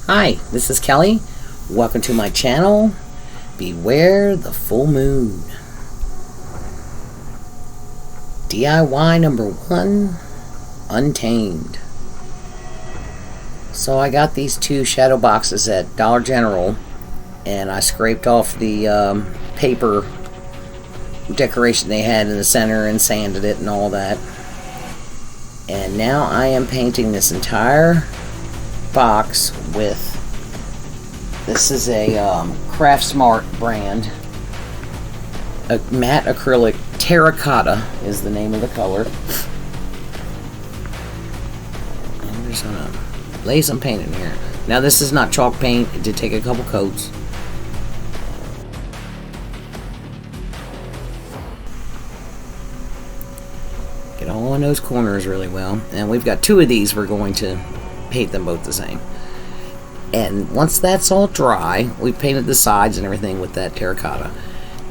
Hi, this is Kelly. Welcome to my channel. Beware the full moon. DIY number 1, Untamed. So I got these 2 shadow boxes at Dollar General, and I scraped off the paper decoration they had in the center and sanded it and all that. And now I am painting this entire box with, this is a Krafts brand, a matte acrylic terracotta is the name of the color. And we're just gonna lay some paint in here. Now this is not chalk paint, it did take a couple coats. Get all in those corners really well. And we've got 2 of these, we're going to paint them both the same. And once that's all dry, we've painted the sides and everything with that terracotta.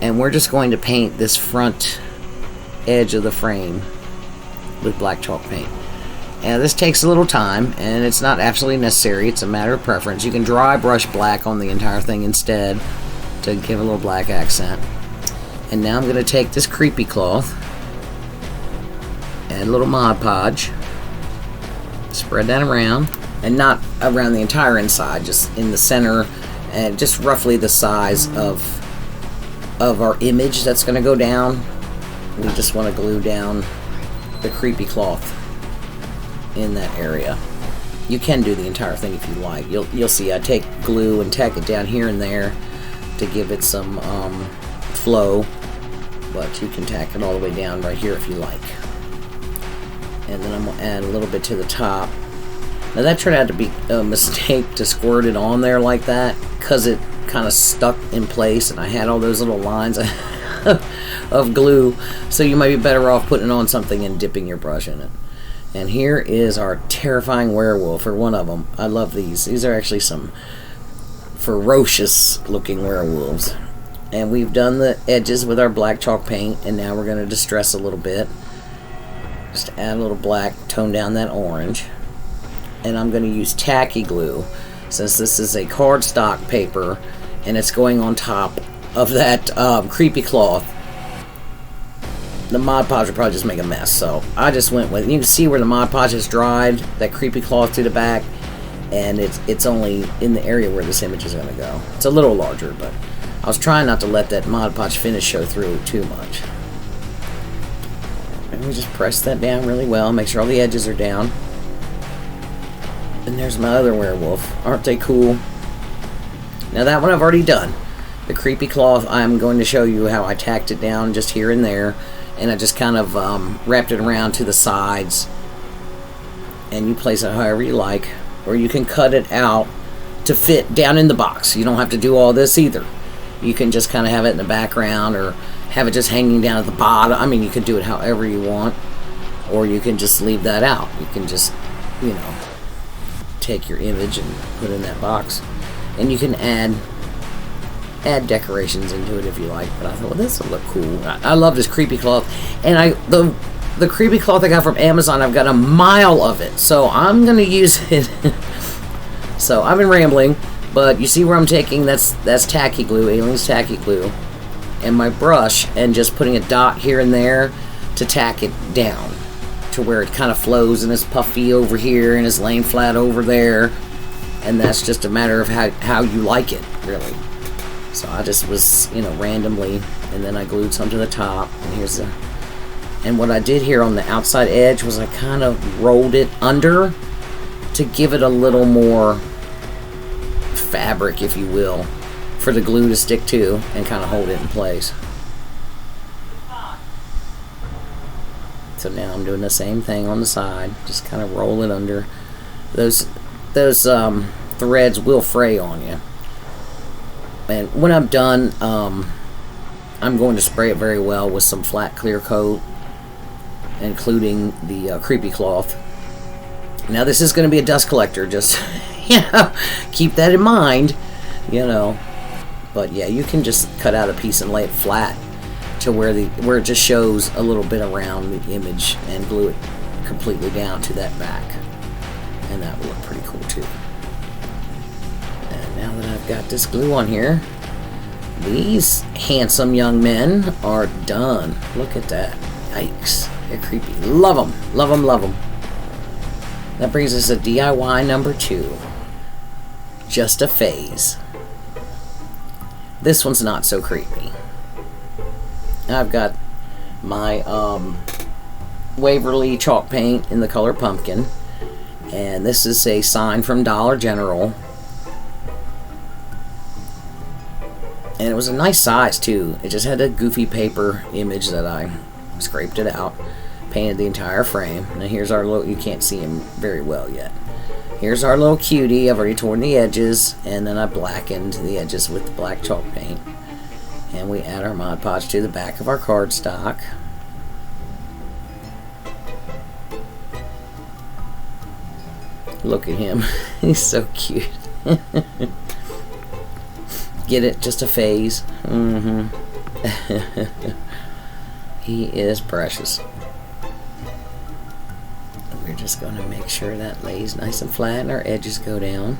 And we're just going to paint this front edge of the frame with black chalk paint. And this takes a little time, and it's not absolutely necessary, it's a matter of preference. You can dry brush black on the entire thing instead to give a little black accent. And now I'm going to take this creepy cloth, add a little Mod Podge, spread that around, and not around the entire inside, just in the center, and just roughly the size of our image that's going to go down. We just want to glue down the creepy cloth in that area. You can do the entire thing if you like. You'll see I take glue and tack it down here and there to give it some flow, but you can tack it all the way down right here if you like. And then I'm going to add a little bit to the top. Now that turned out to be a mistake to squirt it on there like that, because it kind of stuck in place and I had all those little lines of glue. So you might be better off putting on something and dipping your brush in it. And here is our terrifying werewolf, or one of them. I love these. These are actually some ferocious looking werewolves. And we've done the edges with our black chalk paint, and now we're going to distress a little bit. Just add a little black, tone down that orange. And I'm going to use tacky glue, since this is a cardstock paper and it's going on top of that creepy cloth. The Mod Podge will probably just make a mess, so I just went with, you can see where the Mod Podge has dried, that creepy cloth to the back, and it's only in the area where this image is going to go. It's a little larger, but I was trying not to let that Mod Podge finish show through too much. And we just press that down really well, make sure all the edges are down. And there's my other werewolf. Aren't they cool? Now that one I've already done. The creepy cloth, I'm going to show you how I tacked it down just here and there. And I just kind of wrapped it around to the sides. And you place it however you like. Or you can cut it out to fit down in the box. You don't have to do all this either. You can just kind of have it in the background, or have it just hanging down at the bottom. I mean, you can do it however you want. Or you can just leave that out. You can just, you know, take your image and put it in that box, and you can add decorations into it if you like. But I thought, well, this will look cool. I love this creepy cloth, and the creepy cloth I got from Amazon, I've got a mile of it, so I'm gonna use it. So I've been rambling, but you see where I'm taking, that's tacky glue, Alien's tacky glue, and my brush, and just putting a dot here and there to tack it down to where it kind of flows and is puffy over here and is laying flat over there, and that's just a matter of how you like it, really. So I just was, you know, randomly, and then I glued some to the top, and here's the, and what I did here on the outside edge was I kind of rolled it under to give it a little more fabric, if you will, for the glue to stick to and kind of hold it in place. So now I'm doing the same thing on the side, just kind of roll it under. Those threads will fray on you. And when I'm done, I'm going to spray it very well with some flat clear coat, including the creepy cloth. Now this is going to be a dust collector, just keep that in mind, you know. But yeah, you can just cut out a piece and lay it flat to where it just shows a little bit around the image, and glue it completely down to that back, and that will look pretty cool too. I've got this glue on here. These handsome young men are done. Look at that. Yikes. They're creepy. Love them. Love them, love them. That brings us to DIY number 2. Just a phase. This one's not so creepy. I've got my Waverly chalk paint in the color pumpkin. And this is a sign from Dollar General. And it was a nice size too. It just had a goofy paper image that I scraped it out. Painted the entire frame. Now here's our little, you can't see him very well yet. Here's our little cutie. I've already torn the edges. And then I blackened the edges with the black chalk paint. And we add our Mod Podge to the back of our cardstock. Look at him. He's so cute. Get it? Just a phase. He is precious. We're just going to make sure that lays nice and flat and our edges go down.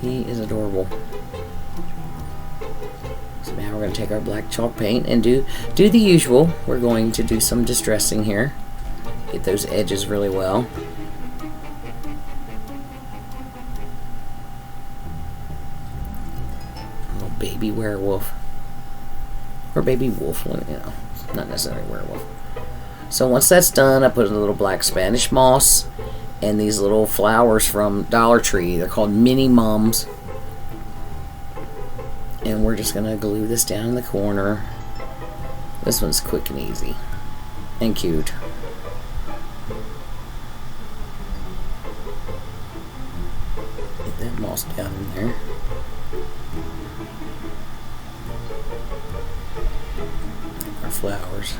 He is adorable. So now we're going to take our black chalk paint and do the usual. We're going to do some distressing here. Get those edges really well. Little baby werewolf. Or baby wolf, you know. Not necessarily werewolf. So once that's done, I put a little black Spanish moss and these little flowers from Dollar Tree. They're called mini mums. And we're just going to glue this down in the corner. This one's quick and easy. And cute. Get that moss down in there. Our flowers.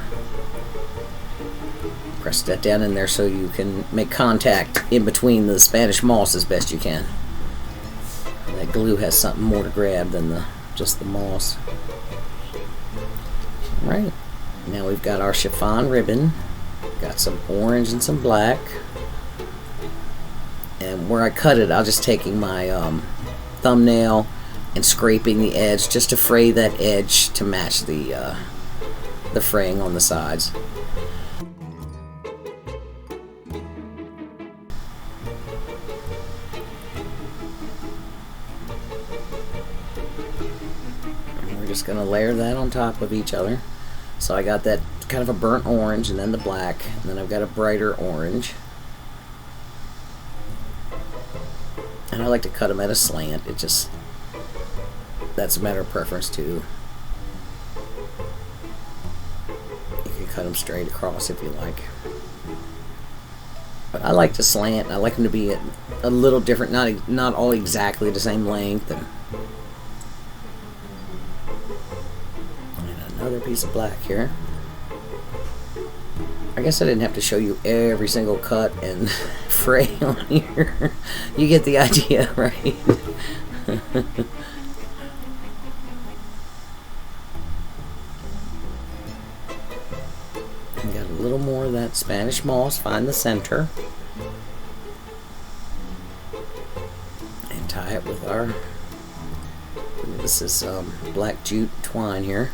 Press that down in there so you can make contact in between the Spanish moss as best you can. And that glue has something more to grab than just the moss. Alright, now we've got our chiffon ribbon. Got some orange and some black. And where I cut it, I'm just taking my thumbnail and scraping the edge just to fray that edge to match the fraying on the sides. Just gonna layer that on top of each other. So I got that kind of a burnt orange and then the black, and then I've got a brighter orange. And I like to cut them at a slant. It just, that's a matter of preference too. You can cut them straight across if you like. But I like to slant. I like them to be a little different, not all exactly the same length. And another piece of black here. I guess I didn't have to show you every single cut and fray on here. You get the idea, right? And got a little more of that Spanish moss. Find the center. And tie it with our, this is black jute twine here.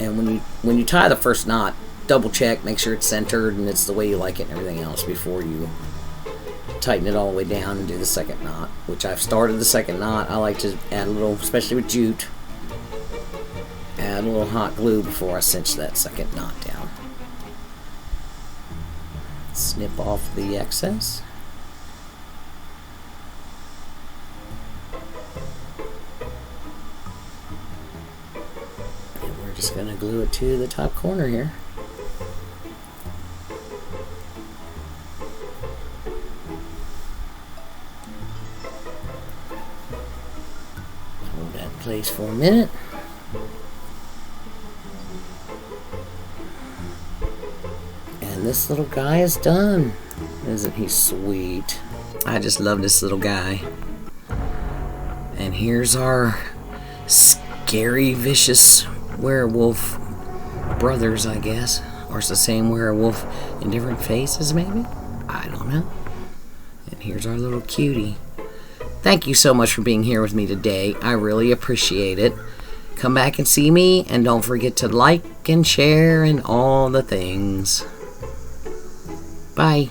And when you tie the first knot, double check, make sure it's centered and it's the way you like it and everything else before you tighten it all the way down and do the second knot, which I've started the second knot. I like to add a little, especially with jute, add a little hot glue before I cinch that second knot down. Snip off the excess. Just going to glue it to the top corner here. Hold that in place for a minute. And this little guy is done. Isn't he sweet? I just love this little guy. And here's our scary, vicious werewolf brothers, I guess. Or it's the same werewolf in different faces, maybe? I don't know. And here's our little cutie. Thank you so much for being here with me today. I really appreciate it. Come back and see me, and don't forget to like and share and all the things. Bye.